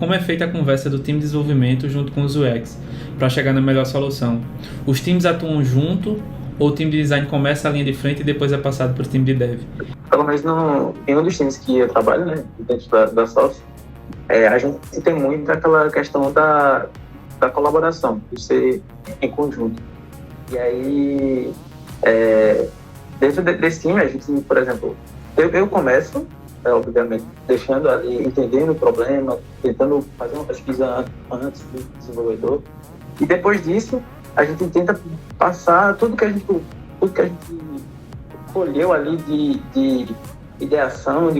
Como é feita a conversa do time de desenvolvimento junto com os UX para chegar na melhor solução? Os times atuam junto ou o time de design começa a linha de frente e depois é passado para o time de dev? Pelo menos em um dos times que eu trabalho, né, dentro da Soft, a gente tem muito aquela questão da colaboração, de ser em conjunto. E aí, dentro desse time, a gente, por exemplo, eu começo, obviamente, deixando ali, entendendo o problema, tentando fazer uma pesquisa antes do desenvolvedor. E depois disso, a gente tenta passar tudo que a gente colheu ali de ideação,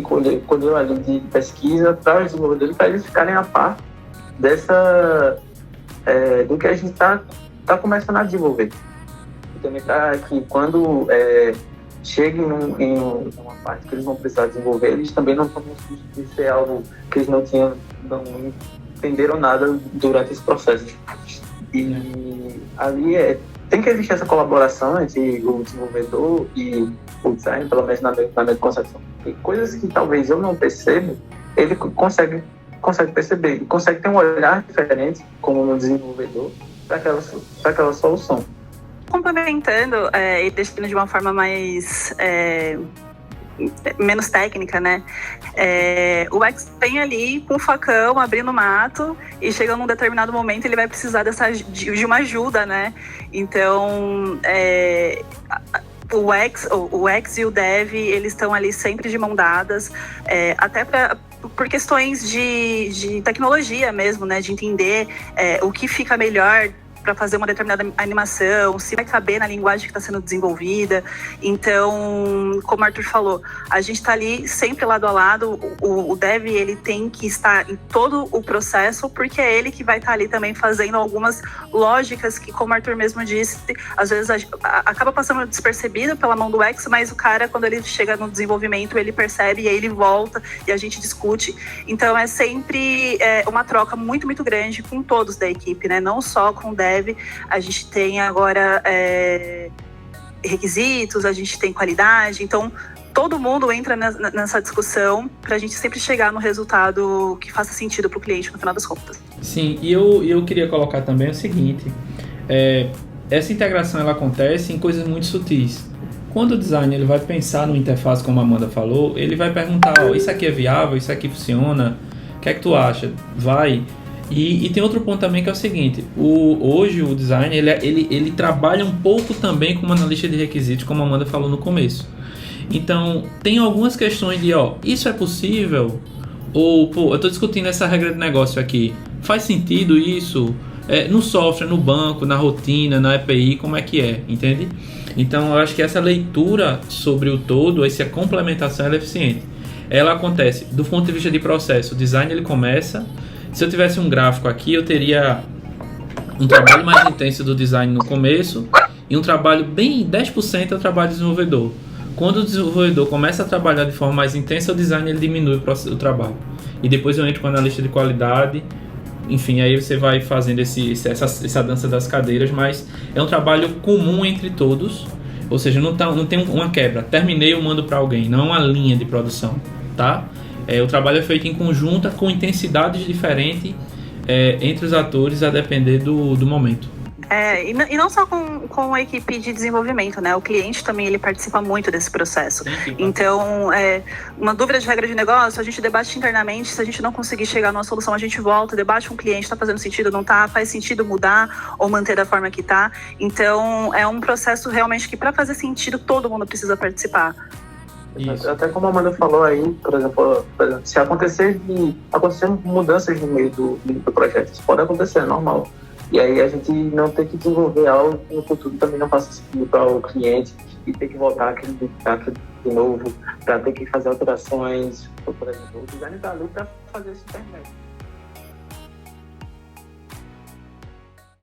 colheu ali de pesquisa para os desenvolvedores, para eles ficarem a par do que a gente está começando a desenvolver. E também para que quando cheguem em uma parte que eles vão precisar desenvolver, eles também não tomam susto de ser algo que eles não entenderam nada durante esse processo. E ali tem que existir essa colaboração entre o desenvolvedor e o design, pelo menos na minha concepção. E coisas que talvez eu não perceba, ele consegue perceber, e consegue ter um olhar diferente como um desenvolvedor para aquela solução. Complementando e deixando de uma forma mais menos técnica, né? O UX vem ali com o facão, abrindo o mato, e chega num determinado momento ele vai precisar de uma ajuda, né? Então, o UX e o Dev, eles estão ali sempre de mão dadas, até por questões de tecnologia mesmo, né? De entender o que fica melhor para fazer uma determinada animação, se vai caber na linguagem que está sendo desenvolvida. Então, como o Arthur falou, a gente está ali sempre lado a lado. O dev, ele tem que estar em todo o processo, porque é ele que vai estar ali também fazendo algumas lógicas que, como o Arthur mesmo disse, às vezes acaba passando despercebido pela mão do UX, mas o cara, quando ele chega no desenvolvimento, ele percebe e aí ele volta e a gente discute. Então, é sempre uma troca muito, muito grande com todos da equipe, né? Não só com o dev. A gente tem agora requisitos, a gente tem qualidade, então todo mundo entra nessa discussão para a gente sempre chegar no resultado que faça sentido para o cliente no final das contas. Sim, e eu queria colocar também o seguinte, essa integração ela acontece em coisas muito sutis. Quando o designer ele vai pensar numa interface, como a Amanda falou, ele vai perguntar, isso aqui é viável, isso aqui funciona, o que é que tu acha? Vai... E tem outro ponto também que é o seguinte, hoje o design ele trabalha um pouco também como analista de requisitos, como a Amanda falou no começo. Então, tem algumas questões de, isso é possível? Ou, eu estou discutindo essa regra de negócio aqui, faz sentido isso? No software, no banco, na rotina, na API, como é que é? Entende? Então, eu acho que essa leitura sobre o todo, essa complementação ela é eficiente. Ela acontece do ponto de vista de processo. O design ele começa... Se eu tivesse um gráfico aqui, eu teria um trabalho mais intenso do design no começo e um trabalho bem 10% é o trabalho do desenvolvedor. Quando o desenvolvedor começa a trabalhar de forma mais intensa, o design ele diminui o trabalho. E depois eu entro com a analista de qualidade, enfim, aí você vai fazendo essa dança das cadeiras, mas é um trabalho comum entre todos, ou seja, não tem uma quebra. Terminei, eu mando para alguém, não é uma linha de produção, tá? O trabalho é feito em conjunto, com intensidades diferentes entre os atores, a depender do momento. E não só com a equipe de desenvolvimento, né? O cliente também ele participa muito desse processo. Então, uma dúvida de regra de negócio, a gente debate internamente. Se a gente não conseguir chegar numa solução, a gente volta, debate com o cliente, está fazendo sentido, não está, faz sentido mudar ou manter da forma que está. Então, é um processo realmente que, para fazer sentido, todo mundo precisa participar. Isso. Até como a Amanda falou aí, por exemplo, se acontecer mudanças no meio do projeto, isso pode acontecer, é normal. E aí a gente não tem que desenvolver algo que no futuro também não faça sentido para o cliente e ter que voltar aquilo de novo, para ter que fazer alterações. Por exemplo, o design está ali para fazer esse intermédio.